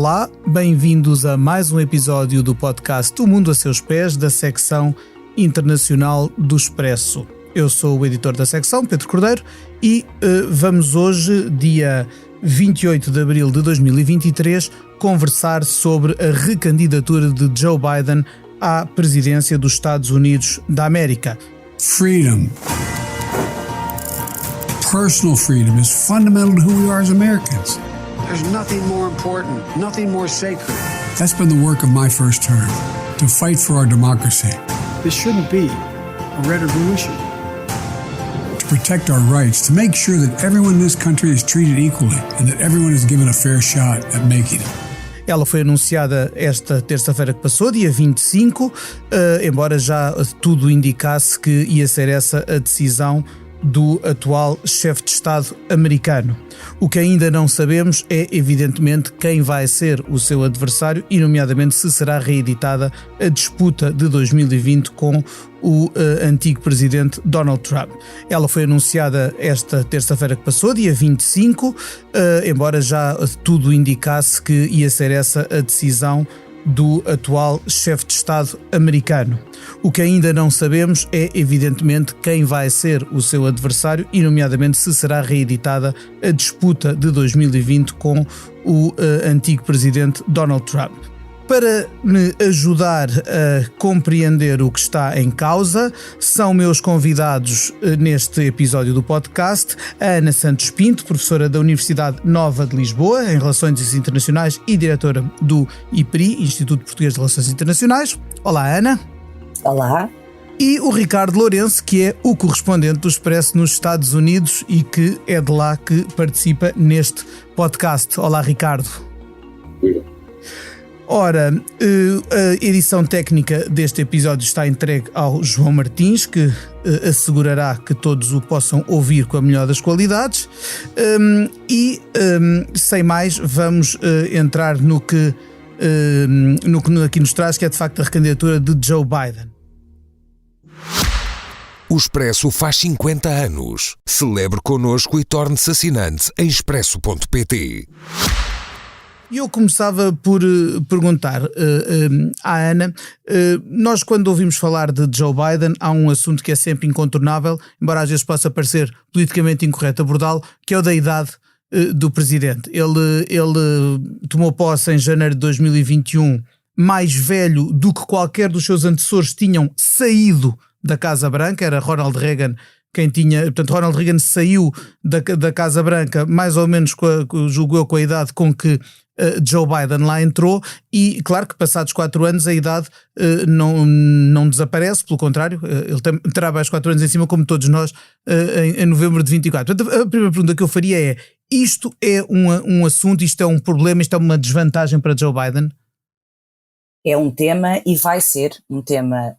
Olá, bem-vindos a mais um episódio do podcast O Mundo a Seus Pés, da secção internacional do Expresso. Eu sou o editor da secção, Pedro Cordeiro, e vamos hoje, dia 28 de abril de 2023, conversar sobre a recandidatura de Joe Biden à presidência dos Estados Unidos da América. Freedom. Personal freedom is fundamental to who we are as Americans. There's nothing more important, nothing more sacred. That's been the work of my first term, to fight for our democracy. This shouldn't be a red or blue issue. To protect our rights, to make sure that everyone in this country is treated equally and that everyone is given a fair shot at making it. Ela foi anunciada esta terça-feira que passou, dia 25, embora já tudo indicasse que ia ser essa a decisão do atual chefe de Estado americano. O que ainda não sabemos é, evidentemente, quem vai ser o seu adversário e, nomeadamente, se será reeditada a disputa de 2020 com o antigo presidente Donald Trump. Ela foi anunciada esta terça-feira que passou, dia 25, embora já tudo indicasse que ia ser essa a decisão do atual chefe de Estado americano. O que ainda não sabemos é, evidentemente, quem vai ser o seu adversário e, nomeadamente, se será reeditada a disputa de 2020 com o antigo presidente Donald Trump. Para me ajudar a compreender o que está em causa, são meus convidados neste episódio do podcast a Ana Santos Pinto, professora da Universidade Nova de Lisboa em Relações Internacionais e diretora do IPRI, Instituto Português de Relações Internacionais. Olá, Ana. Olá. E o Ricardo Lourenço, que é o correspondente do Expresso nos Estados Unidos e que é de lá que participa neste podcast. Olá, Ricardo. Ora, a edição técnica deste episódio está entregue ao João Martins, que assegurará que todos o possam ouvir com a melhor das qualidades. Sem mais, vamos entrar no que aqui nos traz, que é de facto a recandidatura de Joe Biden. O Expresso faz 50 anos. Celebre connosco e torne-se assinante em expresso.pt. Eu começava por perguntar à Ana, nós quando ouvimos falar de Joe Biden há um assunto que é sempre incontornável, embora às vezes possa parecer politicamente incorreto abordá-lo, que é o da idade do presidente. Ele tomou posse em janeiro de 2021, mais velho do que qualquer dos seus antecessores tinham saído da Casa Branca, era Ronald Reagan quem tinha, portanto Ronald Reagan saiu da Casa Branca mais ou menos julgou com a idade com que Joe Biden lá entrou e claro que passados 4 anos a idade não desaparece, pelo contrário, ele terá mais 4 anos em cima como todos nós em novembro de 24. Portanto, a primeira pergunta que eu faria é, isto é um assunto, isto é um problema, isto é uma desvantagem para Joe Biden? É um tema e vai ser um tema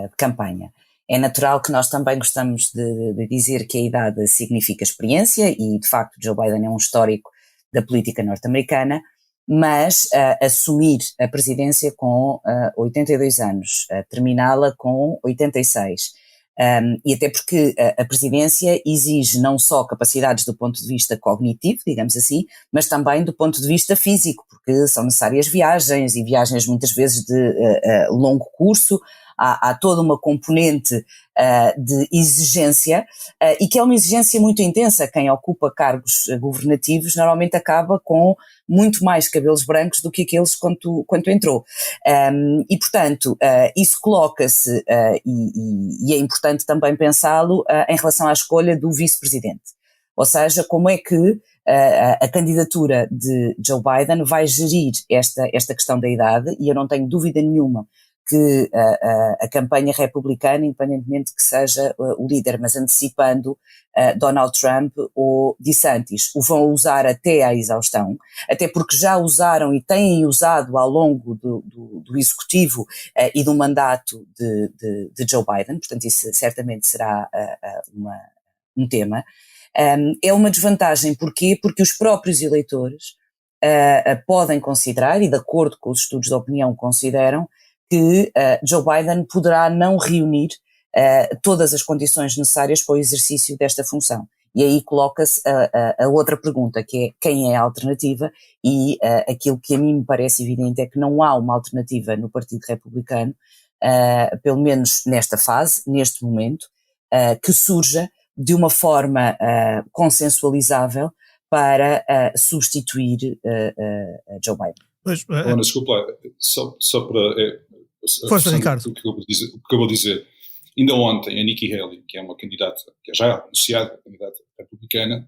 de campanha. É natural que nós também gostamos de dizer que a idade significa experiência e, de facto, Joe Biden é um histórico da política norte-americana, mas assumir a presidência com 82 anos, terminá-la com 86, e até porque a presidência exige não só capacidades do ponto de vista cognitivo, digamos assim, mas também do ponto de vista físico, porque são necessárias viagens e viagens muitas vezes de longo curso. Há toda uma componente de exigência e que é uma exigência muito intensa. Quem ocupa cargos governativos normalmente acaba com muito mais cabelos brancos do que aqueles quando entrou. E, portanto, isso coloca-se, e é importante também pensá-lo, em relação à escolha do vice-presidente. Ou seja, como é que a candidatura de Joe Biden vai gerir esta questão da idade, e eu não tenho dúvida nenhuma que a campanha republicana, independentemente que seja o líder, mas antecipando Donald Trump ou DeSantis, o vão usar até à exaustão, até porque já usaram e têm usado ao longo do executivo e do mandato de Joe Biden, portanto isso certamente será um tema. É uma desvantagem, porquê? Porque os próprios eleitores podem considerar, e de acordo com os estudos de opinião consideram, que Joe Biden poderá não reunir todas as condições necessárias para o exercício desta função. E aí coloca-se a outra pergunta, que é quem é a alternativa, e aquilo que a mim me parece evidente é que não há uma alternativa no Partido Republicano, pelo menos nesta fase, neste momento, que surja de uma forma consensualizável para substituir Joe Biden. Pois, desculpa, só para... Força, Ricardo. O que acabou de dizer. Ainda ontem, a Nikki Haley, que é uma candidata, que é já anunciada, candidata republicana,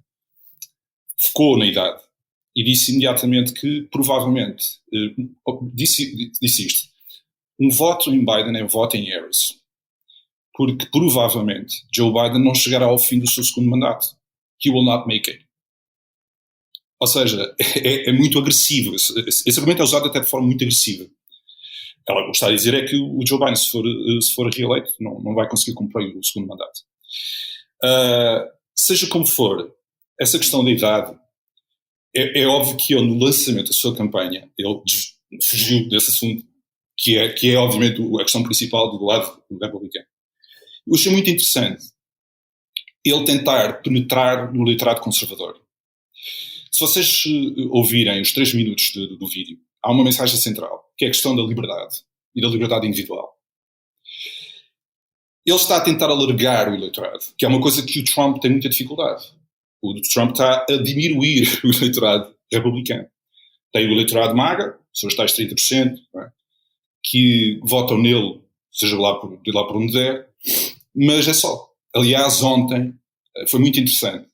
focou na idade e disse imediatamente que, provavelmente, disse isto, um voto em Biden é um voto em Harris, porque provavelmente Joe Biden não chegará ao fim do seu segundo mandato. He will not make it. Ou seja, é muito agressivo. Esse argumento é usado até de forma muito agressiva. Ela o que está a dizer é que o Joe Biden, se for reeleito, não vai conseguir cumprir o segundo mandato. Seja como for, essa questão da idade, é óbvio que ele, no lançamento da sua campanha, ele fugiu desse assunto, que é obviamente a questão principal do lado do republicano. Eu achei muito interessante ele tentar penetrar no eleitorado conservador. Se vocês ouvirem os 3 minutos do vídeo, há uma mensagem central, que é a questão da liberdade e da liberdade individual. Ele está a tentar alargar o eleitorado, que é uma coisa que o Trump tem muita dificuldade. O Trump está a diminuir o eleitorado republicano. Tem o eleitorado MAGA, são os tais 30%, não é? Que votam nele, seja lá por onde der, mas é só. Aliás, ontem foi muito interessante.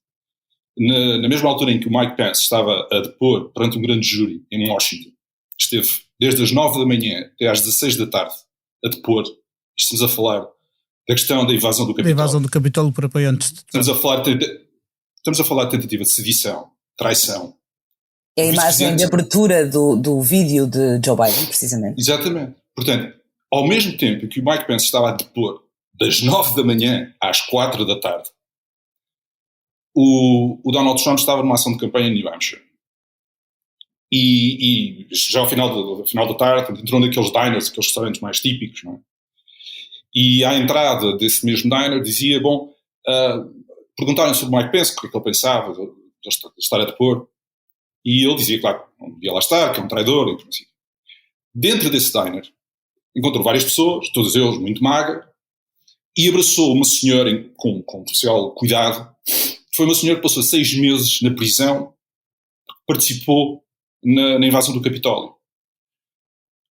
Na mesma altura em que o Mike Pence estava a depor perante um grande júri em Washington, esteve desde as 9 da manhã até às 16 da tarde a depor, estamos a falar da questão da invasão do Capitólio. Da invasão do Capitólio por apoiantes. Estamos a falar de tentativa de sedição, traição. É a imagem de abertura do vídeo de Joe Biden, precisamente. Exatamente. Portanto, ao mesmo tempo que o Mike Pence estava a depor das 9 da manhã às 4 da tarde, o Donald Trump estava numa ação de campanha em New Hampshire. E já ao final da tarde entrou naqueles diners, aqueles restaurantes mais típicos, não é? E à entrada desse mesmo diner dizia, perguntaram sobre o Mike Pence, o que é que ele pensava de estar a depor, e ele dizia, claro, não devia lá estar, que é um traidor, e assim. Dentro desse diner encontrou várias pessoas, todos eles muito magra, e abraçou uma senhora com especial cuidado. Foi uma senhora que passou 6 meses na prisão, participou na invasão do Capitólio.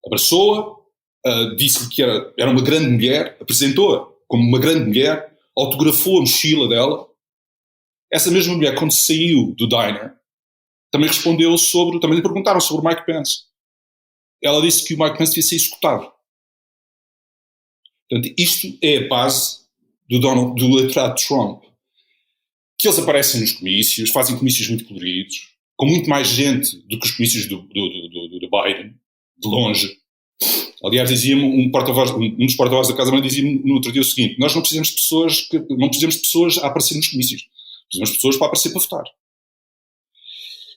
Abraçou-a, disse-lhe que era uma grande mulher, apresentou-a como uma grande mulher, autografou a mochila dela. Essa mesma mulher, quando saiu do diner, também também lhe perguntaram sobre o Mike Pence. Ela disse que o Mike Pence devia ser executado. Portanto, isto é a base do eleitorado Trump. Que eles aparecem nos comícios, fazem comícios muito coloridos, com muito mais gente do que os comícios do Biden, de longe. Aliás, dizia-me um dos porta-vozes da Casa Branca dizia-me no outro dia o seguinte: nós não precisamos de pessoas a aparecer nos comícios, precisamos de pessoas para aparecer para votar.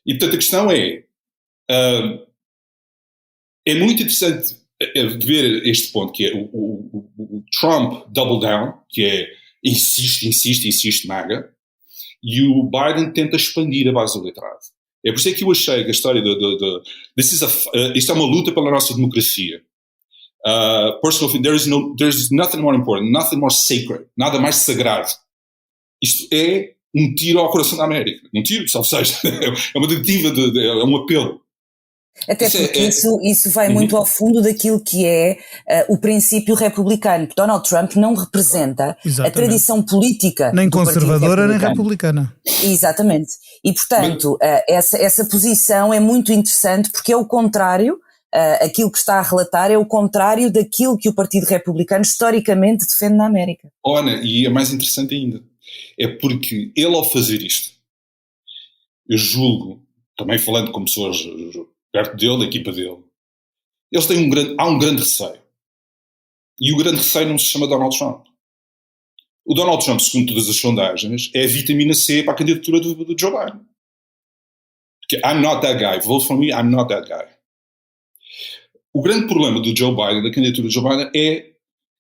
E portanto a questão é muito interessante ver este ponto, que é o Trump double down, que é insiste, MAGA, e o Biden tenta expandir a base do eleitorado. É por isso que eu achei que a história isto é uma luta pela nossa democracia. Personal, there is nothing more important, nothing more sacred, nada mais sagrado. Isto é um tiro ao coração da América. Um tiro, salvo seja, é uma tentativa, é um apelo. Até porque isso vai muito ao fundo daquilo que é o princípio republicano. Donald Trump não representa a tradição política nem conservadora nem republicana. Exatamente. E portanto essa posição é muito interessante porque é o contrário, aquilo que está a relatar é o contrário daquilo que o Partido Republicano historicamente defende na América. Ana, e é mais interessante ainda, é porque ele, ao fazer isto, eu julgo, também falando com pessoas perto dele, da equipa dele, eles têm há um grande receio. E o grande receio não se chama Donald Trump. O Donald Trump, segundo todas as sondagens, é a vitamina C para a candidatura do Joe Biden. Porque I'm not that guy. Vote for me, I'm not that guy. O grande problema do Joe Biden, da candidatura do Joe Biden, é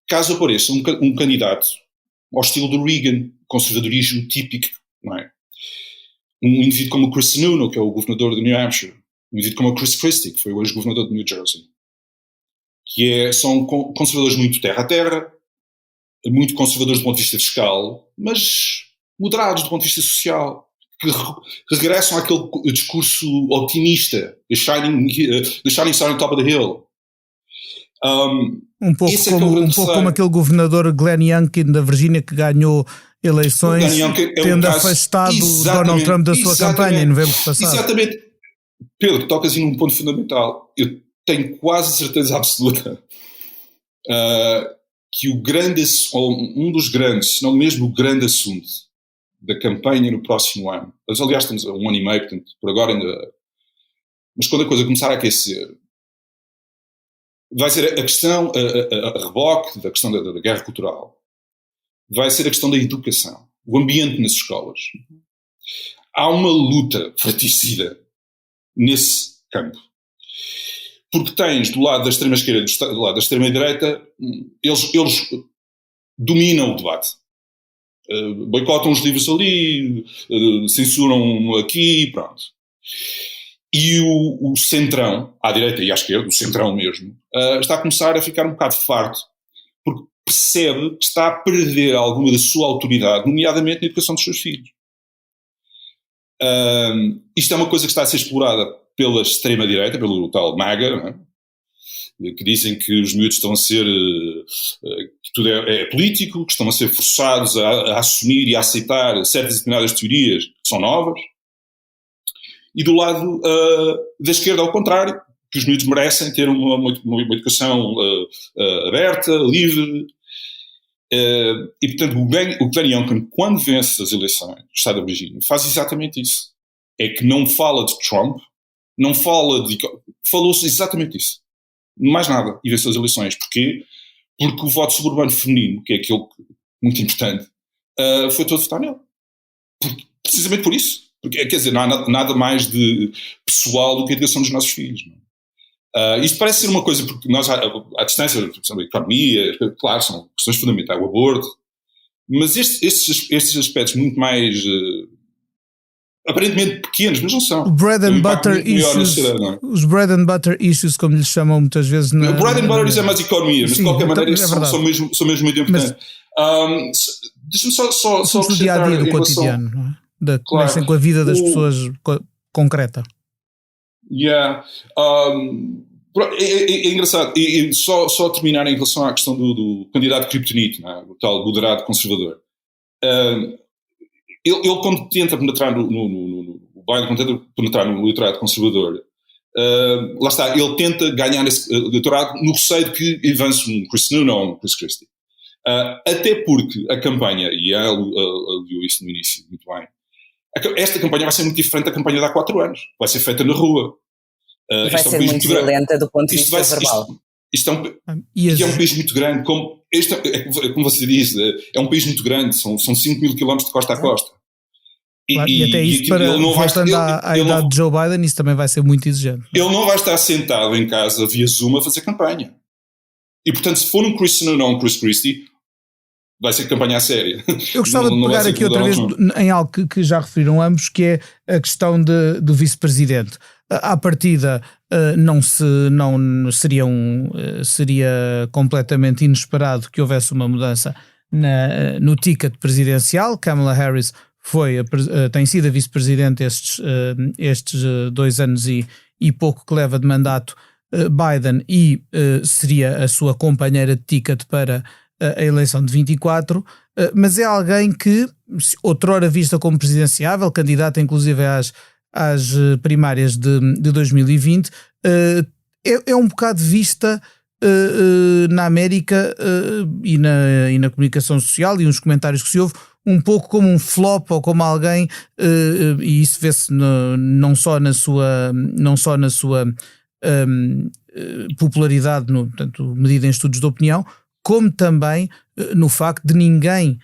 caso apareça um candidato ao estilo do Reagan, conservadorismo típico, não é? Um indivíduo como o Chris Sununu, que é o governador de New Hampshire, um indivíduo como o Chris Christie, que foi o ex-governador de New Jersey, que são conservadores muito terra a terra, muito conservadores do ponto de vista fiscal, mas moderados do ponto de vista social, que regressam àquele discurso otimista, the shining star on top of the hill. Um pouco como aquele governador Glenn Youngkin da Virgínia que ganhou eleições tendo afastado Donald Trump da sua campanha em novembro passado. Exatamente. Pedro, tocas em um ponto fundamental. Eu tenho quase certeza absoluta que um dos grandes, se não mesmo o grande assunto da campanha no próximo ano, mas aliás estamos a 1 ano e meio, portanto por agora ainda, mas quando a coisa começar a aquecer, vai ser a questão, a reboque da questão da guerra cultural, vai ser a questão da educação, o ambiente nas escolas. Há uma luta fratricida nesse campo. Porque tens do lado da extrema-esquerda e do lado da extrema-direita, eles dominam o debate. Boicotam os livros ali, censuram aqui, pronto. E o centrão, à direita e à esquerda, o centrão mesmo, está a começar a ficar um bocado farto, porque percebe que está a perder alguma da sua autoridade, nomeadamente na educação dos seus filhos. Isto é uma coisa que está a ser explorada pela extrema-direita, pelo tal MAGA, não é? Que dizem que os miúdos estão a ser, que tudo é político, que estão a ser forçados a assumir e a aceitar certas determinadas teorias que são novas. E do lado da esquerda, ao contrário, que os miúdos merecem ter uma educação aberta, livre. E, portanto, o Glenn Youngkin, quando vence as eleições do Estado da Virgínia, faz exatamente isso. É que não fala de Trump, falou-se exatamente isso. Mais nada. E venceu as eleições. Porquê? Porque o voto suburbano feminino, que é aquele muito importante, foi todo votar nele. Precisamente por isso. Porque, quer dizer, não há nada mais de pessoal do que a educação dos nossos filhos. Não? Isto parece ser uma coisa, porque nós, à distância, a economia, claro, são questões fundamentais, o aborto, mas estes aspectos muito mais, aparentemente pequenos, mas não são. Os bread and butter issues, como lhes chamam muitas vezes. O bread and butter é mais economia, mas sim, de qualquer maneira são mesmo muito importantes. Deixa-me só o dia-a-dia do cotidiano, não é? Comecem com a vida das pessoas concreta. É engraçado. E só terminar em relação à questão do candidato kryptonite, não é? O tal moderado conservador. Ele quando tenta penetrar o Biden, quando tenta penetrar no eleitorado conservador, lá está, ele tenta ganhar esse eleitorado no receio de que avance um Chris Sununu ou um Chris Christie. Até porque a campanha, e ela viu isso no início muito bem, esta campanha vai ser muito diferente da campanha de há 4 anos. Vai ser feita na rua. E vai ser muito violenta do ponto de vista verbal. Isto é um país muito grande. Como você diz, é um país muito grande. São 5.000 quilómetros de costa a costa. Claro, e até isso, voltando à idade de Joe Biden, isso também vai ser muito exigente. Ele não vai estar sentado em casa via Zoom a fazer campanha. E, portanto, se for um Chris Sununu ou um Chris Christie, vai ser campanha a séria. Eu gostava de pegar aqui outra vez em algo que já referiram ambos, que é a questão do vice-presidente. À partida seria completamente inesperado que houvesse uma mudança no ticket presidencial. Kamala Harris tem sido a vice-presidente estes 2 anos e pouco que leva de mandato Biden, e seria a sua companheira de ticket para a eleição de 24, mas é alguém que, outrora vista como presidenciável, candidata inclusive às primárias de 2020, é um bocado vista na América e na comunicação social e nos comentários que se ouve, um pouco como um flop ou como alguém, e isso vê-se não só na sua popularidade, portanto, medida em estudos de opinião, como também no facto de ninguém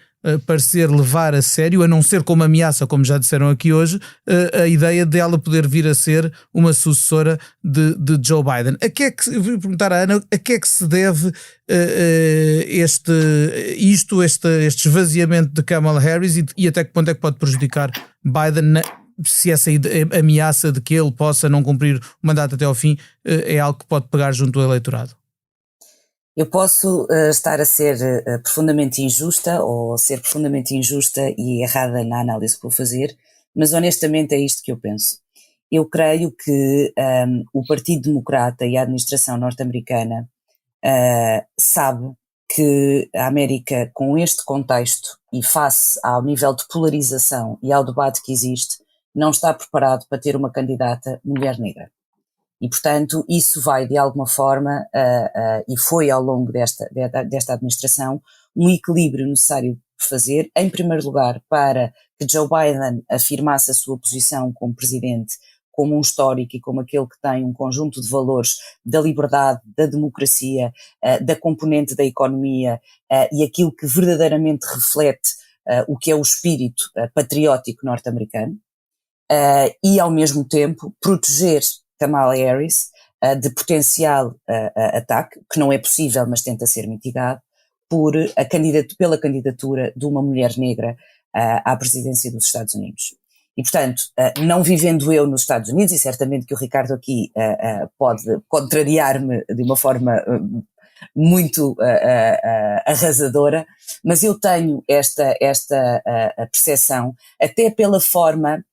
parecer levar a sério, a não ser como ameaça, como já disseram aqui hoje, a ideia dela poder vir a ser uma sucessora de Joe Biden. Eu vou perguntar à Ana, a que é que se deve este esvaziamento de Kamala Harris e até que ponto é que pode prejudicar Biden se essa ameaça de que ele possa não cumprir o mandato até ao fim é algo que pode pegar junto ao eleitorado? Eu posso estar a ser profundamente injusta ou ser profundamente injusta e errada na análise que vou fazer, mas honestamente é isto que eu penso. Eu creio que o Partido Democrata e a administração norte-americana sabe que a América, com este contexto e face ao nível de polarização e ao debate que existe, não está preparado para ter uma candidata mulher negra. E, portanto, isso vai, de alguma forma, e foi ao longo desta administração, um equilíbrio necessário de fazer, em primeiro lugar, para que Joe Biden afirmasse a sua posição como presidente, como um histórico e como aquele que tem um conjunto de valores da liberdade, da democracia, da componente da economia e aquilo que verdadeiramente reflete o que é o espírito patriótico norte-americano, e, ao mesmo tempo, proteger Kamala Harris de potencial ataque, que não é possível, mas tenta ser mitigado, pela candidatura de uma mulher negra à presidência dos Estados Unidos. E, portanto, não vivendo eu nos Estados Unidos, e certamente que o Ricardo aqui pode contrariar-me de uma forma muito arrasadora, mas eu tenho esta percepção, até pela forma.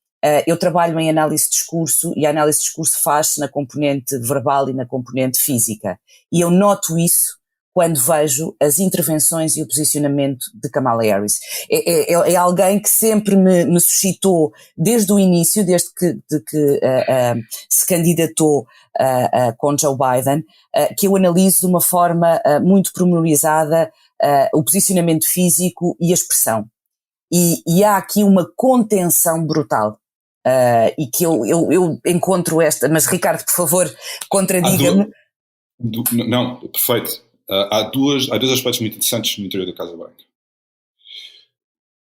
Eu trabalho em análise de discurso e a análise de discurso faz-se na componente verbal e na componente física. E eu noto isso quando vejo as intervenções e o posicionamento de Kamala Harris. É alguém que sempre me suscitou desde o início, desde que se candidatou com Joe Biden, que eu analiso de uma forma muito pormenorizada o posicionamento físico e a expressão. E há aqui uma contenção brutal. E que eu encontro esta, mas Ricardo, por favor, contradiga-me. Não, perfeito. Há dois aspectos muito interessantes no interior da Casa Branca.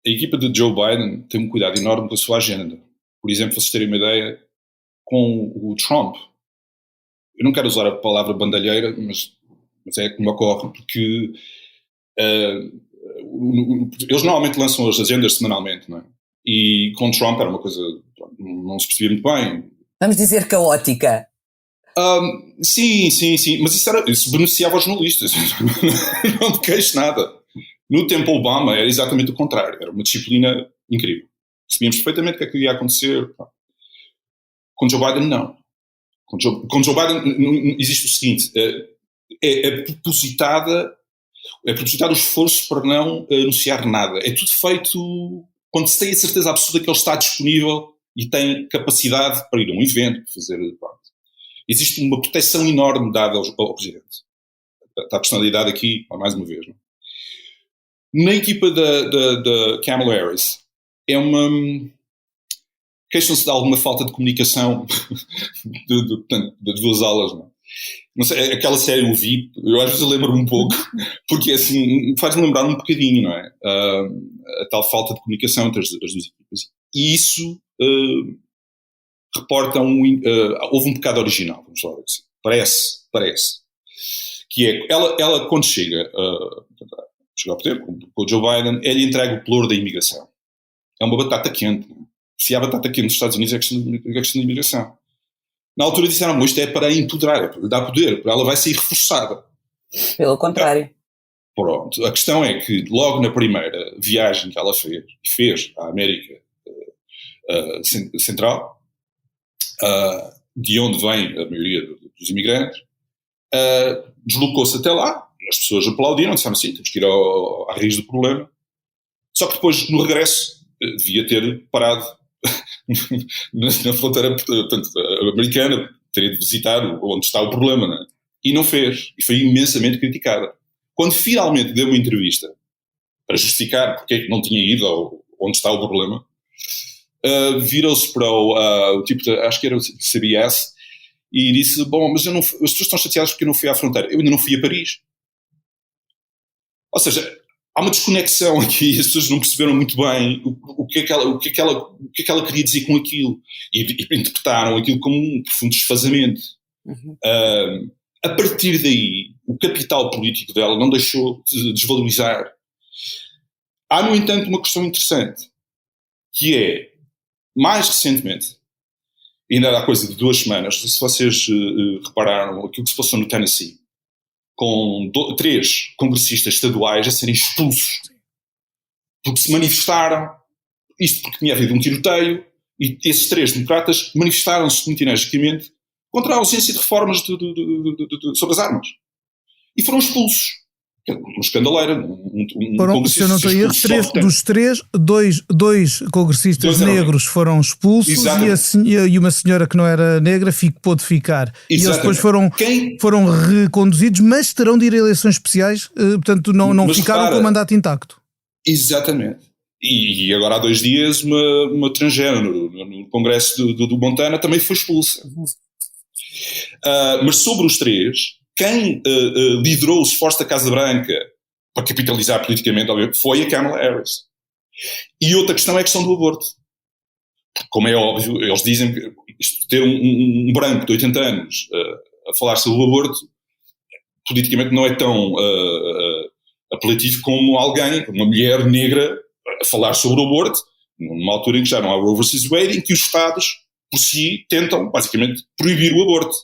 A equipa de Joe Biden tem um cuidado enorme com a sua agenda. Por exemplo, vocês terem uma ideia, com o Trump, eu não quero usar a palavra bandalheira, mas é que me ocorre, porque eles normalmente lançam as agendas semanalmente, não é? E com Trump era uma coisa, não se percebia muito bem. Vamos dizer caótica. Sim, mas isso beneficiava os jornalistas. Não me queixo nada. No tempo Obama era exatamente o contrário, era uma disciplina incrível. Sabíamos perfeitamente o que é que ia acontecer. Com Joe Biden, não. Com Joe Biden existe o seguinte, é propositado o esforço para não anunciar nada. É tudo feito quando se tem a certeza absoluta que ele está disponível e tem capacidade para ir a um evento, para fazer... Existe uma proteção enorme dada ao presidente. Está a personalidade aqui, mais uma vez. Não? Na equipa da Kamala Harris, queixam-se de alguma falta de comunicação das duas alas. Não sei, aquela série o VIP, eu às vezes lembro-me um pouco, porque assim, faz-me lembrar um bocadinho, não é? A tal falta de comunicação entre as duas equipas. E isso reporta houve um pecado original, vamos falar assim. Parece. Que é, ela quando chega ao poder, com o Joe Biden, ele entrega o pelouro da imigração. É uma batata quente. Não é? Se há batata quente nos Estados Unidos é a questão da imigração. Na altura disseram, isto é para empoderar, é para lhe dar poder, ela vai ser reforçada. Pelo contrário. Pronto, a questão é que logo na primeira viagem que ela fez à América Central, de onde vem a maioria dos imigrantes, deslocou-se até lá, as pessoas aplaudiram, disseram assim, temos que ir à raiz do problema. Só que depois, no regresso, devia ter parado na fronteira, portanto, americana, teria de visitar onde está o problema, não é? E não fez, e foi imensamente criticada. Quando finalmente deu uma entrevista para justificar porque é que não tinha ido onde está o problema, virou-se para o tipo de, acho que era o CBS, e disse, mas as pessoas estão chateadas porque eu não fui à fronteira. Eu ainda não fui a Paris. Ou seja, há uma desconexão aqui, as pessoas não perceberam muito bem o que é que ela queria dizer com aquilo, e interpretaram aquilo como um profundo desfazamento. Uhum. A partir daí, o capital político dela não deixou de desvalorizar. Há, no entanto, uma questão interessante, que é, mais recentemente, ainda há coisa de 2 semanas, não sei se vocês repararam aquilo que se passou no Tennessee, com 3 congressistas estaduais a serem expulsos porque se manifestaram, isto porque tinha havido um tiroteio, e esses 3 democratas manifestaram-se muito energicamente contra a ausência de reformas sobre as armas. E foram expulsos. Uma escandaleira. Se eu não estou a erro, dos 3, dois congressistas negros foram expulsos e uma senhora que não era negra pôde ficar. Exatamente. E eles depois foram reconduzidos, mas terão de ir a eleições especiais, portanto não ficaram com o mandato intacto. Exatamente. E agora há 2 dias uma transgênero no Congresso do Montana também foi expulsa. Mas sobre os 3, quem liderou o esforço da Casa Branca para capitalizar politicamente foi a Kamala Harris. E outra questão é a questão do aborto. Como é óbvio, eles dizem que ter um branco de 80 anos a falar sobre o aborto politicamente não é tão apelativo como alguém, uma mulher negra, a falar sobre o aborto, numa altura em que já não há Roe vs. Wade, em que os Estados, por si, tentam, basicamente, proibir o aborto.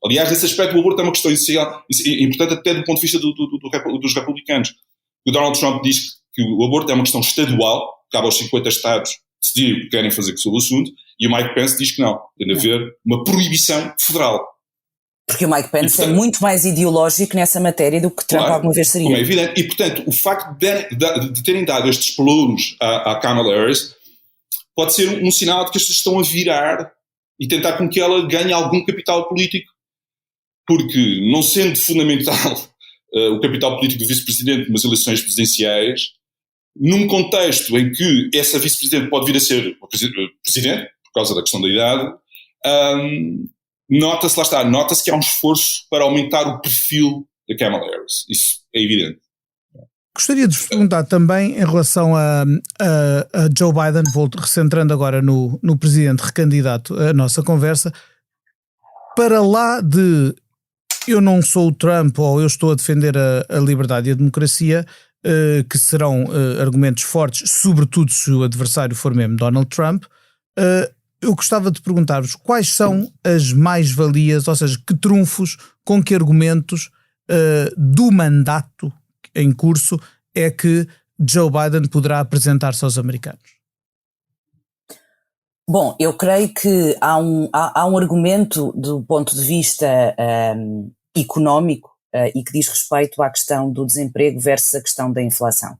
Aliás, nesse aspecto, o aborto é uma questão essencial, importante até do ponto de vista dos republicanos. O Donald Trump diz que o aborto é uma questão estadual, cabe aos 50 Estados decidirem o que querem fazer sobre o assunto, e o Mike Pence diz que não, tem de haver uma proibição federal. Porque o Mike Pence é muito mais ideológico nessa matéria do que Trump alguma vez seria. Como é evidente. E, portanto, o facto de terem dado estes pelouros à Kamala Harris pode ser um sinal de que as pessoas estão a virar e tentar com que ela ganhe algum capital político. Porque, não sendo fundamental o capital político do vice-presidente nas eleições presidenciais, num contexto em que essa vice-presidente pode vir a ser presidente, por causa da questão da idade, nota-se que há um esforço para aumentar o perfil da Kamala Harris. Isso é evidente. Gostaria de vos perguntar também em relação a Joe Biden, recentrando agora no presidente recandidato a nossa conversa, para lá de eu não sou o Trump ou eu estou a defender a liberdade e a democracia, que serão argumentos fortes, sobretudo se o adversário for mesmo Donald Trump, eu gostava de perguntar-vos quais são as mais-valias, ou seja, que trunfos, com que argumentos do mandato em curso é que Joe Biden poderá apresentar-se aos americanos? Bom, eu creio que há um argumento do ponto de vista económico e que diz respeito à questão do desemprego versus a questão da inflação.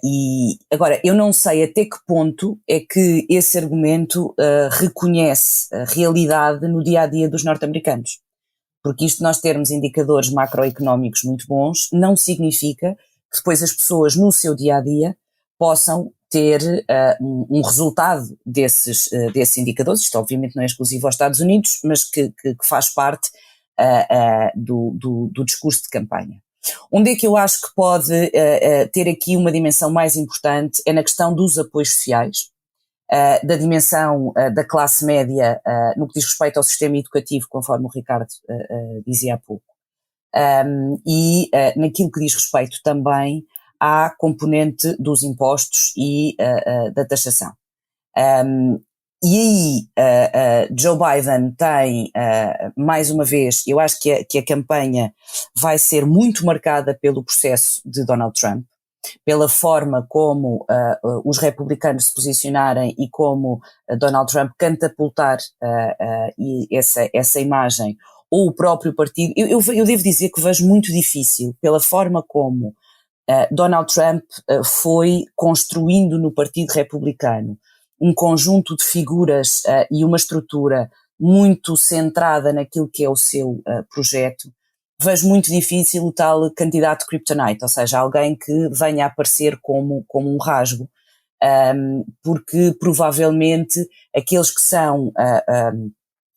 E agora, eu não sei até que ponto é que esse argumento reconhece a realidade no dia-a-dia dos norte-americanos. Porque isto, nós termos indicadores macroeconómicos muito bons, não significa que depois as pessoas no seu dia-a-dia possam ter um resultado desses indicadores. Isto obviamente não é exclusivo aos Estados Unidos, mas que faz parte do discurso de campanha. Onde é que eu acho que pode ter aqui uma dimensão mais importante é na questão dos apoios sociais, da dimensão da classe média no que diz respeito ao sistema educativo, conforme o Ricardo dizia há pouco, e naquilo que diz respeito também à componente dos impostos e da taxação. E aí Joe Biden tem, mais uma vez, eu acho que a campanha vai ser muito marcada pelo processo de Donald Trump, pela forma como os republicanos se posicionarem e como Donald Trump catapultar essa imagem, ou o próprio partido. Eu devo dizer que vejo muito difícil, pela forma como Donald Trump foi construindo no Partido Republicano um conjunto de figuras e uma estrutura muito centrada naquilo que é o seu projeto. Vejo muito difícil o tal candidato kryptonite, ou seja, alguém que venha a aparecer como um rasgo, porque provavelmente aqueles que são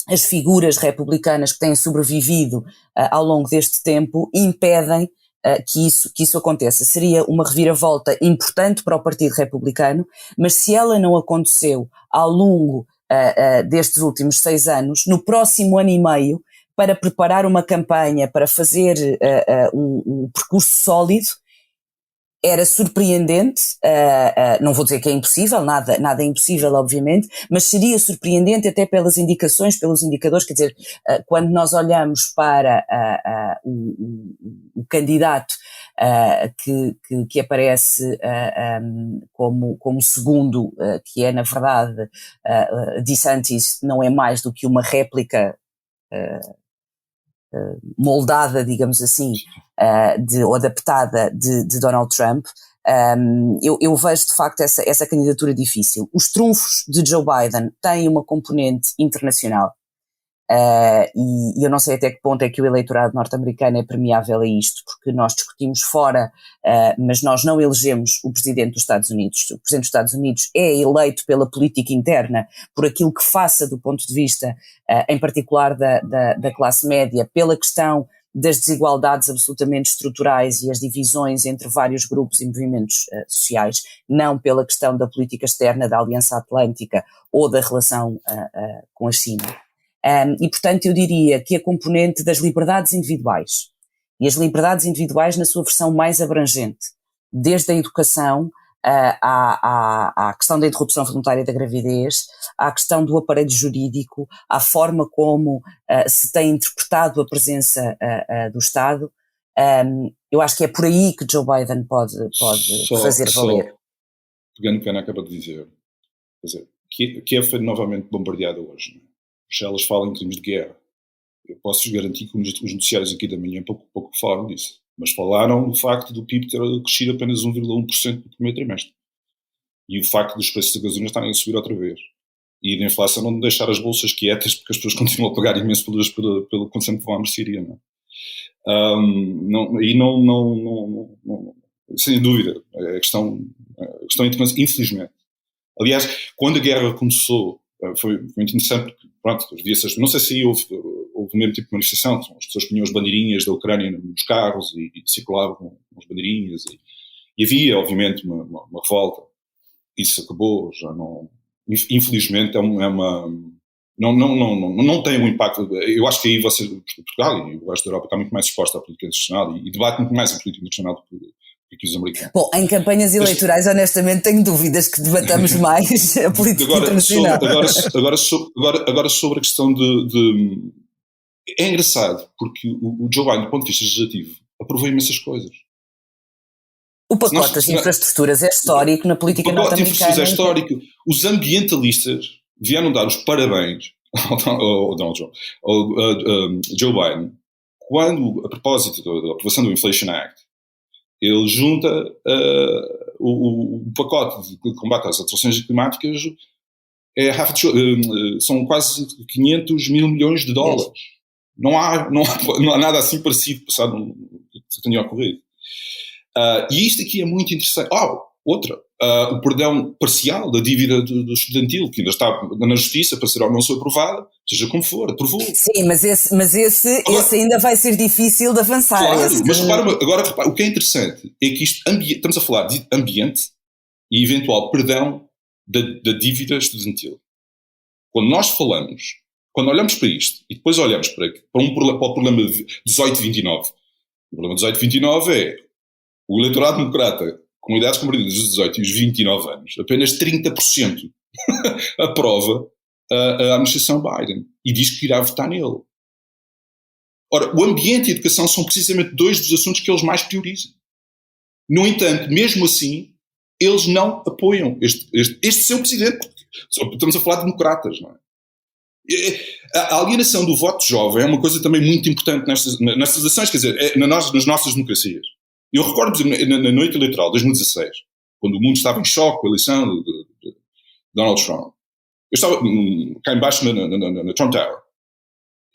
as figuras republicanas que têm sobrevivido ao longo deste tempo impedem que isso aconteça. Seria uma reviravolta importante para o Partido Republicano, mas se ela não aconteceu ao longo destes últimos 6 anos, no próximo ano e meio, para preparar uma campanha, para fazer um percurso sólido, era surpreendente, não vou dizer que é impossível, nada é impossível, obviamente, mas seria surpreendente até pelas indicações, pelos indicadores, quer dizer, quando nós olhamos para o candidato que aparece como segundo, que é, na verdade, DeSantis não é mais do que uma réplica moldada, digamos assim, ou adaptada de Donald Trump. Eu vejo de facto essa candidatura difícil. Os trunfos de Joe Biden têm uma componente internacional, e eu não sei até que ponto é que o eleitorado norte-americano é permeável a isto, porque nós discutimos fora, mas nós não elegemos o presidente dos Estados Unidos. O presidente dos Estados Unidos é eleito pela política interna, por aquilo que faça do ponto de vista, em particular da classe média, pela questão das desigualdades absolutamente estruturais e as divisões entre vários grupos e movimentos sociais, não pela questão da política externa, da Aliança Atlântica ou da relação com a China. E, portanto, eu diria que a componente das liberdades individuais, e as liberdades individuais na sua versão mais abrangente, desde a educação à questão da interrupção voluntária da gravidez, à questão do aparelho jurídico, à forma como se tem interpretado a presença do Estado, eu acho que é por aí que Joe Biden pode fazer valer. Pegando o que a Ana acaba de dizer, quer dizer, Kiev foi novamente bombardeada hoje, não é? Elas falam em crimes de guerra. Eu posso-vos garantir que os noticiários aqui da manhã pouco falaram disso. Mas falaram do facto do PIB ter crescido apenas 1,1% no primeiro trimestre. E o facto dos preços da gasolina estarem a subir outra vez. E da inflação não deixar as bolsas quietas, porque as pessoas continuam a pagar imenso pelo consumo que vão à mercearia. Sem dúvida. A questão infelizmente. Aliás, quando a guerra começou, foi muito interessante, porque, pronto, não sei se aí houve o mesmo tipo de manifestação, as pessoas punham as bandeirinhas da Ucrânia nos carros e circulavam com as bandeirinhas, e havia, obviamente, uma revolta. Isso acabou, já não, infelizmente, não tem um impacto. Eu acho que aí Portugal e o resto da Europa está muito mais exposta à política internacional e debate muito mais a política internacional do que os americanos. Bom, em campanhas eleitorais, honestamente, tenho dúvidas que debatamos mais a política internacional. Agora sobre a questão de... É engraçado, porque o Joe Biden, do ponto de vista legislativo, aprovou imensas coisas. O pacote das infraestruturas é histórico na política norte-americana. O pacote de infraestruturas é histórico. Os ambientalistas vieram dar os parabéns ao Donald Trump, ao Joe Biden, quando, a propósito da aprovação do Inflation Act, ele junta o pacote de combate às alterações climáticas, são quase 500 mil milhões de dólares. Não há nada assim parecido passado que tenha ocorrido. E isto aqui é muito interessante. O perdão parcial da dívida do estudantil, que ainda está na justiça para ser ou não ser aprovada, seja como for, aprovou. Sim, mas esse ainda vai ser difícil de avançar. Claro, mas repara, o que é interessante é que estamos a falar de ambiente e eventual perdão da dívida estudantil. Quando olhamos para isto e depois olhamos para o problema 1829, o problema 1829 é o eleitorado democrata com idades compreendidas dos 18 e os 29 anos, apenas 30% aprova a administração Biden e diz que irá votar nele. Ora, o ambiente e a educação são precisamente dois dos assuntos que eles mais priorizam. No entanto, mesmo assim, eles não apoiam este seu presidente. Estamos a falar de democratas, não é? A alienação do voto jovem é uma coisa também muito importante nestas eleições, quer dizer, nas nossas democracias. Eu recordo, por exemplo, na noite eleitoral de 2016, quando o mundo estava em choque com a eleição de Donald Trump, eu estava cá embaixo na Trump Tower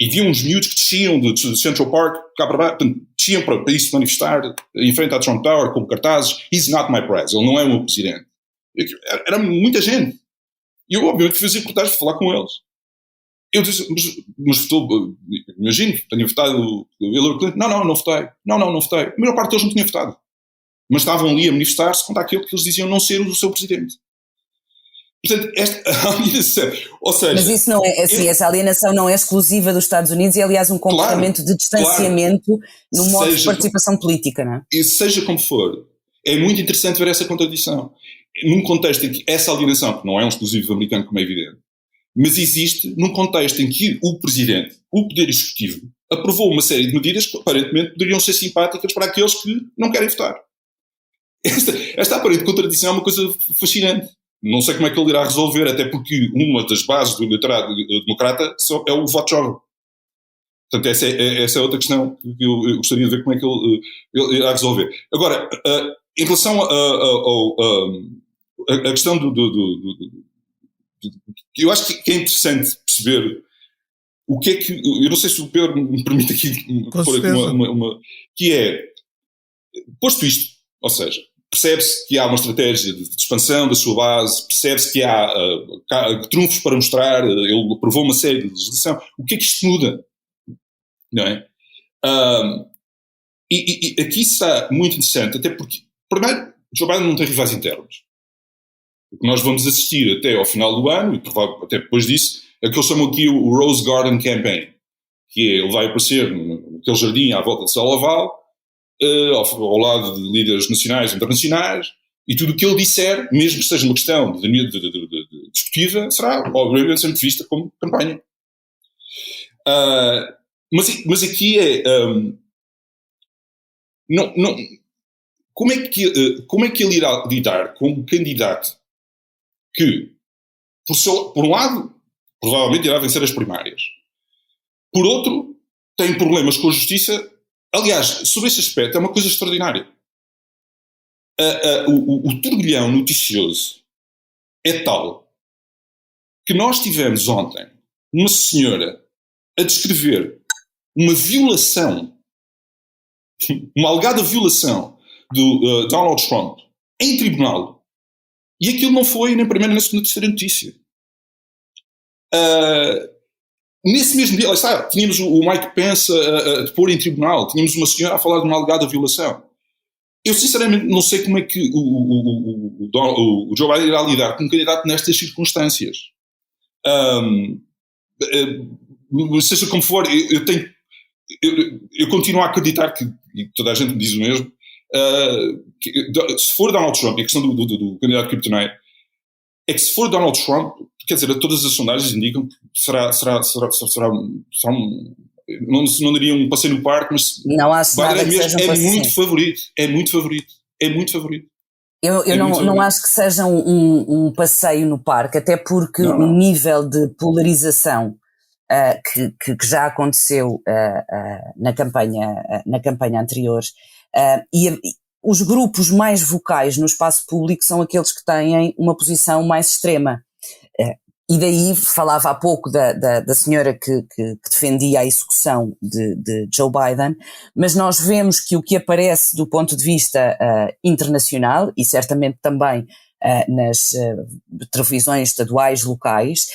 e vi uns miúdos que desciam de Central Park cá para baixo, desciam para isso se manifestar em frente à Trump Tower com cartazes: "He's not my president", ele não é o meu presidente. Era muita gente. E eu, obviamente, fiz reportagens para falar com eles. Eu disse, mas votou, imagino, tenho votado Hillary Clinton. Não votei. Não votei. A maior parte deles não tinha votado. Mas estavam ali a manifestar-se contra aquilo que eles diziam não ser o seu presidente. Portanto, esta alienação, ou seja... Mas isso não é, assim, essa alienação não é exclusiva dos Estados Unidos, é aliás um comportamento de distanciamento no modo de participação política, não é? E seja como for, é muito interessante ver essa contradição. Num contexto em que essa alienação, que não é um exclusivo americano, como é evidente, mas existe num contexto em que o Presidente, o Poder Executivo, aprovou uma série de medidas que aparentemente poderiam ser simpáticas para aqueles que não querem votar. Esta aparente contradição é uma coisa fascinante. Não sei como é que ele irá resolver, até porque uma das bases do eleitorado democrata é o voto jovem. Portanto, essa é outra questão que eu gostaria de ver como é que ele irá resolver. Agora, em relação à questão eu acho que é interessante perceber o que é que... Eu não sei se o Pedro me permite aqui pôr que é, posto isto, ou seja, percebe-se que há uma estratégia de expansão da sua base, percebe-se que há trunfos para mostrar, ele aprovou uma série de legislação. O que é que isto muda? Não é? E aqui está muito interessante, até porque, primeiro, Joe Biden não tem rivais internos. O que nós vamos assistir até ao final do ano, e até depois disso, é o que eles chamam aqui o Rose Garden Campaign, que é, ele vai aparecer naquele jardim à volta de Sala Oval, ao lado de líderes nacionais e internacionais, e tudo o que ele disser, mesmo que seja uma questão discutível, será, obviamente, sempre vista como campanha. Mas aqui é... como é que ele irá lidar com um candidato que, por um lado, provavelmente irá vencer as primárias, por outro, tem problemas com a justiça? Aliás, sobre esse aspecto é uma coisa extraordinária. O turbilhão noticioso é tal que nós tivemos ontem uma senhora a descrever uma violação, uma alegada violação do Donald Trump em tribunal, e aquilo não foi nem primeira nem segunda, terceira notícia. Nesse mesmo dia, lá está, tínhamos o Mike Pence a depor em tribunal, tínhamos uma senhora a falar de uma alegada violação. Eu sinceramente não sei como é que o Joe Biden irá lidar com um candidato nestas circunstâncias. Seja como for, eu continuo a acreditar que, e toda a gente me diz o mesmo, se for Donald Trump, e a questão do candidato Kryptonite, é que se for Donald Trump, quer dizer, todas as sondagens indicam que será não diria um passeio no parque, mas não acho nada que seja um passeio. É muito favorito. Eu não acho que seja um passeio no parque, até porque o nível de polarização que já aconteceu na campanha anterior, e os grupos mais vocais no espaço público são aqueles que têm uma posição mais extrema. E daí falava há pouco da senhora que defendia a execução de Joe Biden, mas nós vemos que o que aparece do ponto de vista internacional, e certamente também nas televisões estaduais, locais,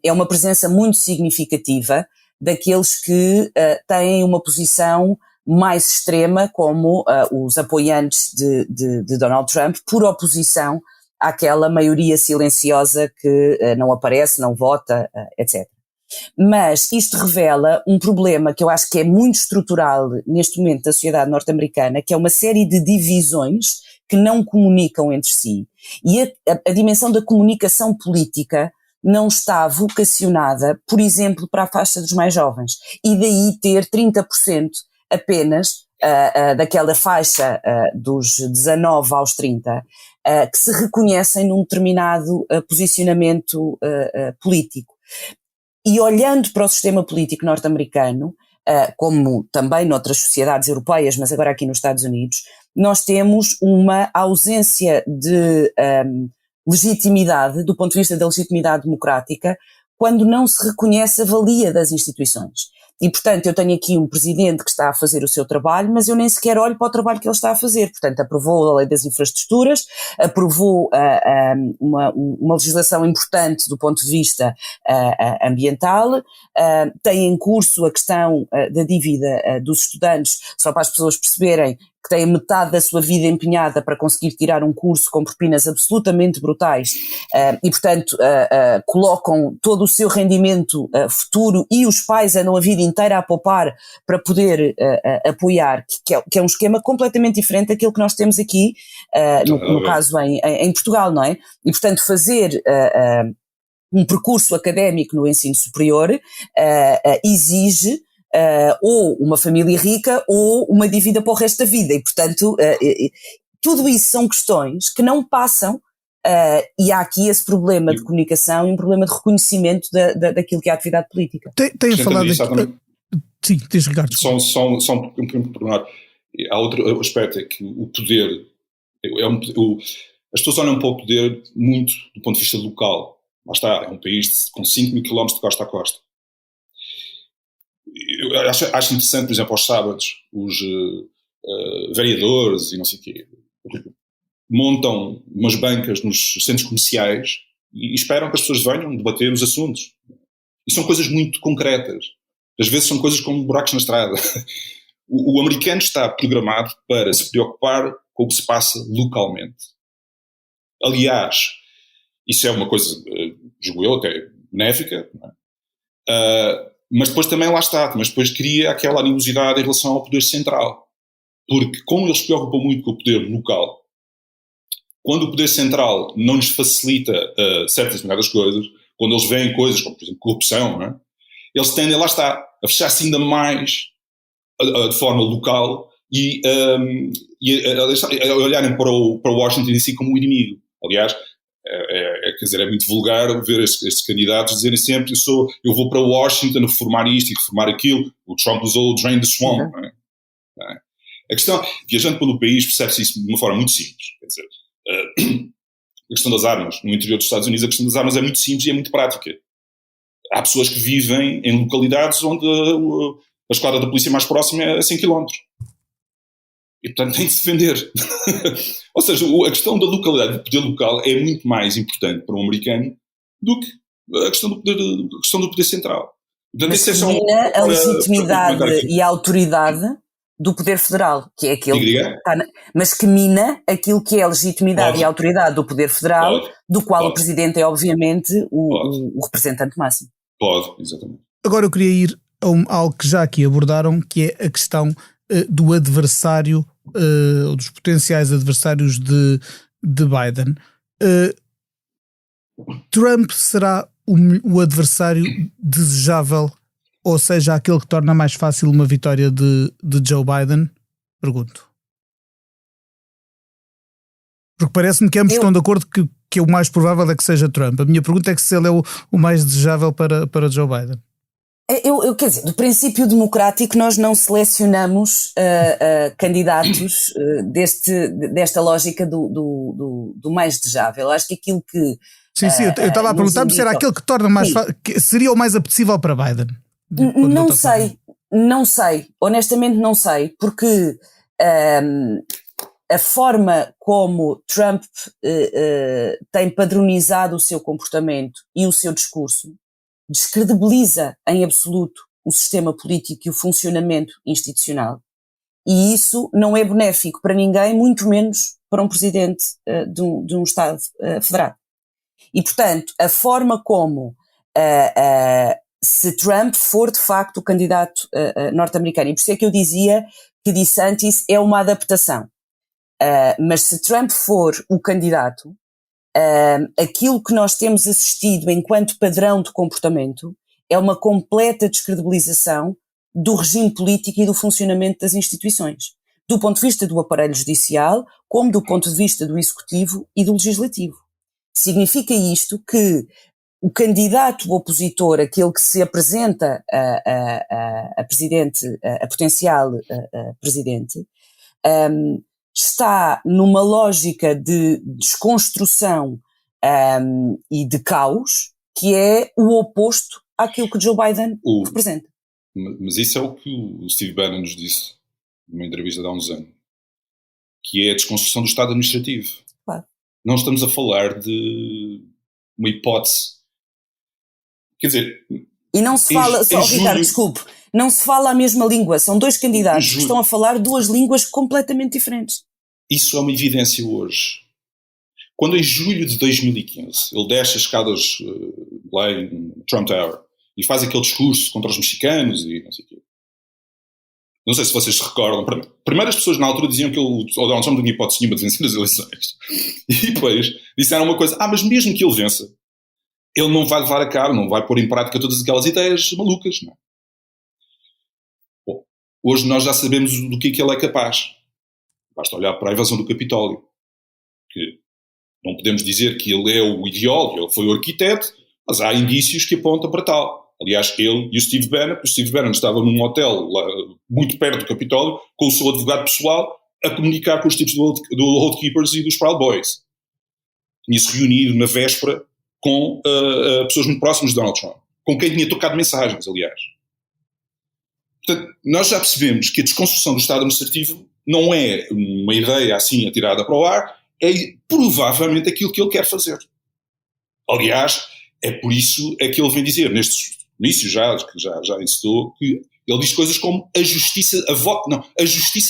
é uma presença muito significativa daqueles que têm uma posição mais extrema, como os apoiantes de Donald Trump, por oposição àquela maioria silenciosa que não aparece, não vota, etc. Mas isto revela um problema que eu acho que é muito estrutural neste momento da sociedade norte-americana, que é uma série de divisões que não comunicam entre si. E a dimensão da comunicação política não está vocacionada, por exemplo, para a faixa dos mais jovens. E daí ter 30% apenas daquela faixa dos 19 aos 30, que se reconhecem num determinado posicionamento político. E olhando para o sistema político norte-americano, como também noutras sociedades europeias, mas agora aqui nos Estados Unidos, nós temos uma ausência de legitimidade, do ponto de vista da legitimidade democrática, quando não se reconhece a valia das instituições. E, portanto, eu tenho aqui um presidente que está a fazer o seu trabalho, mas eu nem sequer olho para o trabalho que ele está a fazer. Portanto, aprovou a lei das infraestruturas, aprovou uma legislação importante do ponto de vista ambiental, tem em curso a questão da dívida dos estudantes, só para as pessoas perceberem, que têm metade da sua vida empenhada para conseguir tirar um curso com propinas absolutamente brutais e, portanto, colocam todo o seu rendimento futuro e os pais andam a vida inteira a poupar para poder apoiar, que é um esquema completamente diferente daquilo que nós temos aqui, no caso em Portugal, não é? E, portanto, fazer um percurso académico no ensino superior exige ou uma família rica ou uma dívida para o resto da vida e, portanto, tudo isso são questões que não passam e há aqui esse problema de comunicação e um problema de reconhecimento daquilo que é a atividade política. Tem falado aqui... Sim, diz Ricardo. Só um pequeno pormenor. Há outro aspecto, é que o poder, as pessoas olham para o poder muito do ponto de vista local. Lá está, é um país com 5.000 km de costa a costa. Eu acho interessante, por exemplo, aos sábados, os vereadores e não sei o quê, montam umas bancas nos centros comerciais e esperam que as pessoas venham debater os assuntos. E são coisas muito concretas. Às vezes são coisas como buracos na estrada. O americano está programado para se preocupar com o que se passa localmente. Aliás, isso é uma coisa, julgo eu, até benéfica, não é? Mas depois também lá está, mas depois cria aquela animosidade em relação ao poder central. Porque como eles se preocupam muito com o poder local, quando o poder central não lhes facilita certas determinadas coisas, quando eles veem coisas como, por exemplo, corrupção, não é? Eles tendem, lá está, a fechar-se ainda mais de forma local e a olharem para Washington em si como um inimigo. Aliás, quer dizer, é muito vulgar ver estes candidatos dizerem sempre eu vou para Washington reformar isto e reformar aquilo. O Trump usou o drain the swamp. Não é? A questão, viajando pelo país, percebe-se isso de uma forma muito simples. Quer dizer, a questão das armas, no interior dos Estados Unidos, a questão das armas é muito simples e é muito prática. Há pessoas que vivem em localidades onde a esquadra da polícia mais próxima é a 100 km. E, portanto, tem de se defender. Ou seja, a questão da localidade, do poder local, é muito mais importante para um americano do que a questão do poder central. Portanto, mas que mina a legitimidade e a autoridade do poder federal, que é aquele que está mas que mina aquilo que é a legitimidade e a autoridade do poder federal, do qual o presidente é, obviamente, o representante máximo. Pode, exatamente. Agora eu queria ir a algo que já aqui abordaram, que é a questão do adversário, dos potenciais adversários de Biden. Trump será o adversário desejável, ou seja, aquele que torna mais fácil uma vitória de Joe Biden? Pergunto. Porque parece-me que ambos estão de acordo que o mais provável é que seja Trump. A minha pergunta é se ele é o mais desejável para Joe Biden. Eu quer dizer, do princípio democrático nós não selecionamos candidatos desta lógica do mais desejável. Acho que aquilo que... Sim, eu estava a perguntar-me se era aquele que torna mais fácil, seria o mais apetecível para Biden. Não sei, honestamente não sei, porque a forma como Trump tem padronizado o seu comportamento e o seu discurso descredibiliza em absoluto o sistema político e o funcionamento institucional. E isso não é benéfico para ninguém, muito menos para um presidente de um Estado federado. E, portanto, a forma como, se Trump for de facto o candidato norte-americano, e por isso é que eu dizia que DeSantis é uma adaptação, mas se Trump for o candidato, aquilo que nós temos assistido enquanto padrão de comportamento é uma completa descredibilização do regime político e do funcionamento das instituições, do ponto de vista do aparelho judicial, como do ponto de vista do executivo e do legislativo. Significa isto que o candidato opositor, aquele que se apresenta a presidente, a potencial presidente, está numa lógica de desconstrução e de caos, que é o oposto àquilo que Joe Biden representa. Mas isso é o que o Steve Bannon nos disse numa entrevista de há uns anos, que é a desconstrução do Estado administrativo. Claro. Não estamos a falar de uma hipótese. Quer dizer... E não se fala, Ricardo, desculpe, não se fala a mesma língua. São dois candidatos que estão a falar duas línguas completamente diferentes. Isso é uma evidência hoje. Quando em julho de 2015 ele desce as escadas lá em Trump Tower e faz aquele discurso contra os mexicanos e não sei o quê. Não sei se vocês se recordam. Primeiro as pessoas na altura diziam que o Donald Trump não tinha hipótese nenhuma de vencer as eleições. E depois disseram uma coisa, mas mesmo que ele vença, ele não vai levar a cabo, não vai pôr em prática todas aquelas ideias malucas. Não. Bom, hoje nós já sabemos do que ele é capaz. Basta olhar para a invasão do Capitólio. Que não podemos dizer que ele é o ideólogo, ele foi o arquiteto, mas há indícios que apontam para tal. Aliás, ele e o Steve Bannon estavam num hotel lá, muito perto do Capitólio, com o seu advogado pessoal, a comunicar com os tipos do Oath Keepers e dos Proud Boys. Tinha-se reunido na véspera com pessoas muito próximas de Donald Trump, com quem tinha trocado mensagens, aliás. Portanto, nós já percebemos que a desconstrução do Estado administrativo não é uma ideia assim atirada para o ar, é provavelmente aquilo que ele quer fazer. Aliás, é por isso é que ele vem dizer, nestes inícios que já incitou, que ele diz coisas como a justiça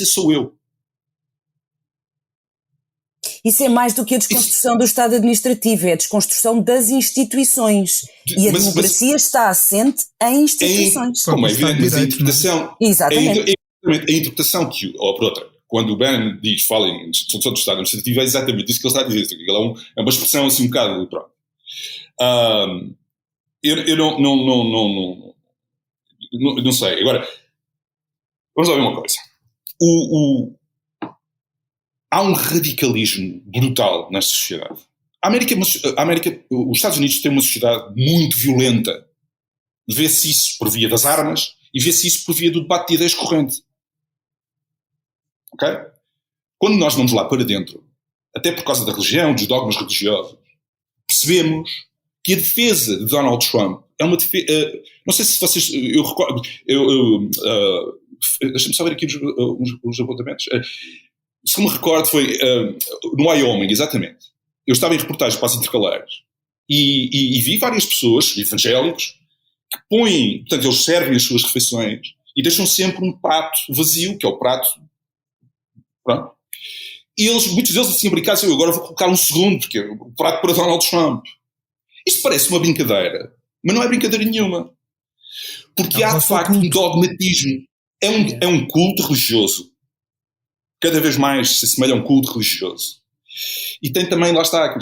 sou eu. Isso é mais do que a desconstrução do Estado administrativo, é a desconstrução das instituições. E a democracia está assente em instituições. Como é evidente, mas a interpretação... Exatamente. A interpretação que, ou por outra, quando o Bannon diz, fala em desconstrução do Estado administrativo, é exatamente isso que ele está a dizer. Ele é uma expressão assim um bocado... Pronto. Eu não sei. Agora, vamos lá ver uma coisa. Há um radicalismo brutal nesta sociedade. Os Estados Unidos têm uma sociedade muito violenta. Vê-se isso por via das armas e vê-se isso por via do debate de ideias corrente. Ok? Quando nós vamos lá para dentro, até por causa da religião, dos dogmas religiosos, percebemos que a defesa de Donald Trump é uma defesa... não sei se vocês... Eu recordo... Deixa-me só ver aqui os apontamentos. Se me recordo, foi no Wyoming, exatamente. Eu estava em reportagem para as intercalares e vi várias pessoas, evangélicos, que põem... Portanto, eles servem as suas refeições e deixam sempre um prato vazio, que é o prato... Pronto. E muitos deles assim brincavam, eu agora vou colocar um segundo, porque é o prato para Donald Trump. Isto parece uma brincadeira, mas não é brincadeira nenhuma. Porque há de facto um dogmatismo. É um culto religioso. Cada vez mais se assemelha a um culto religioso. E tem também, lá está,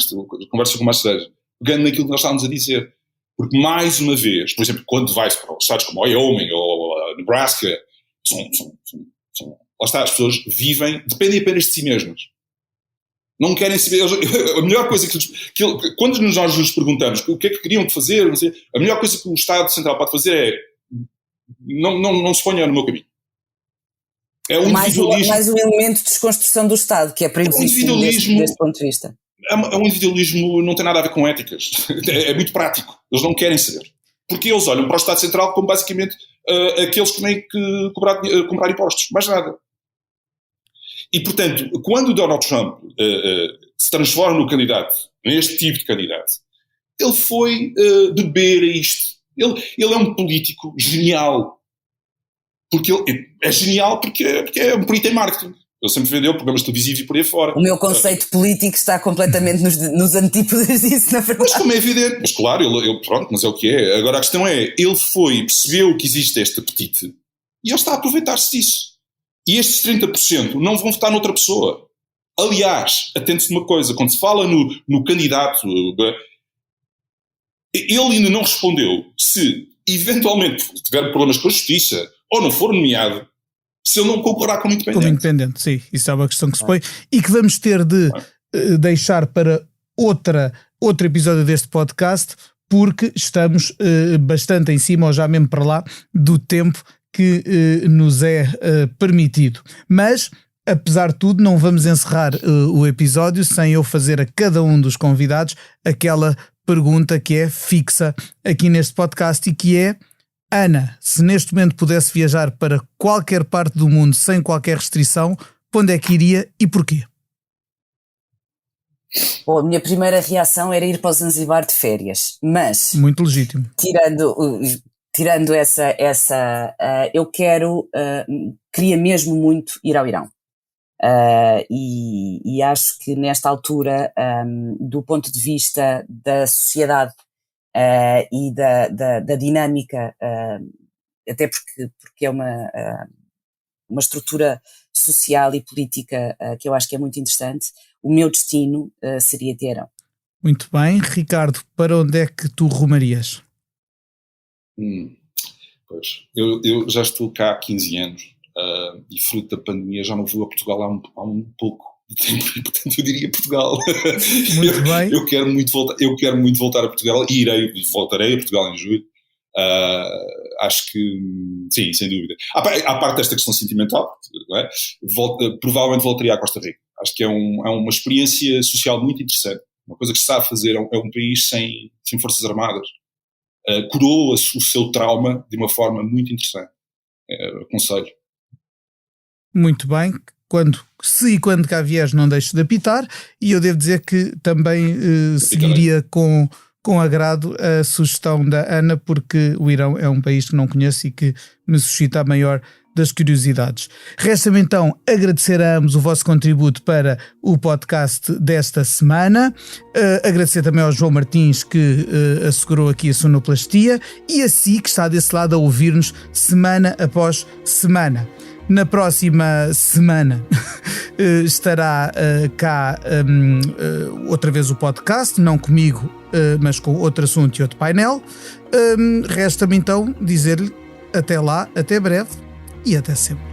conversa com o Márcio, pegando naquilo que nós estávamos a dizer. Porque mais uma vez, por exemplo, quando vais para os estados como Wyoming ou Nebraska, lá está, as pessoas dependem apenas de si mesmas. Não querem saber. A melhor coisa quando nós nos perguntamos o que é que queriam fazer, não sei, a melhor coisa que o Estado Central pode fazer é não se ponha no meu caminho. É um individualismo. Mais um elemento de desconstrução do Estado, que é perigosíssimo deste ponto de vista. É um individualismo, não tem nada a ver com éticas. É muito prático. Eles não querem saber. Porque eles olham para o Estado Central como basicamente aqueles que têm que comprar impostos. Mais nada. E, portanto, quando o Donald Trump se transforma no candidato, neste tipo de candidato, ele foi beber a isto. Ele é um político genial. Porque ele é genial porque é um político em marketing. Ele sempre vendeu programas televisivos e por aí fora. O meu conceito político está completamente nos antípodas disso, na verdade. Mas como é evidente, mas claro, ele pronto, mas é o que é. Agora a questão é, ele percebeu que existe este apetite e ele está a aproveitar-se disso. E estes 30% não vão votar noutra pessoa. Aliás, atente-se uma coisa, quando se fala no candidato, ele ainda não respondeu se eventualmente tiver problemas com a justiça ou não for nomeado, se ele não concordar como independente. Como independente, sim. Isso é uma questão que se põe e que vamos ter de deixar para outro episódio deste podcast, porque estamos bastante em cima, ou já mesmo para lá, do tempo que nos é permitido. Mas, apesar de tudo, não vamos encerrar o episódio sem eu fazer a cada um dos convidados aquela pergunta que é fixa aqui neste podcast e que é: Ana, se neste momento pudesse viajar para qualquer parte do mundo sem qualquer restrição, para onde é que iria e porquê? Bom, a minha primeira reação era ir para o Zanzibar de férias, mas... Muito legítimo. tirando essa eu queria mesmo muito ir ao Irão. E acho que nesta altura, do ponto de vista da sociedade e da dinâmica, até porque é uma estrutura social e política que eu acho que é muito interessante, o meu destino seria Teherão. Muito bem. Ricardo, para onde é que tu rumarias? Pois, eu já estou cá há 15 anos e fruto da pandemia já não vou a Portugal há um pouco de tempo, portanto eu diria Portugal. Muito bem. Eu quero muito voltar a Portugal e voltarei a Portugal em julho. Acho que sim, sem dúvida. À parte desta questão sentimental, não é? Provavelmente voltaria à Costa Rica. Acho que é uma experiência social muito interessante. Uma coisa que se sabe fazer, é um país sem forças armadas. Curou o seu trauma de uma forma muito interessante. Aconselho. Muito bem. Se e quando cá vieres, não deixes de apitar. E eu devo dizer que também seguiria com agrado a sugestão da Ana, porque o Irão é um país que não conheço e que me suscita a maior das curiosidades. Resta-me então agradecer a ambos o vosso contributo para o podcast desta semana, agradecer também ao João Martins, que assegurou aqui a sonoplastia, e a si, que está desse lado a ouvir-nos semana após semana. Na próxima semana estará cá outra vez o podcast, não comigo, mas com outro assunto e outro painel. Resta-me então dizer-lhe até lá, até breve e até sempre.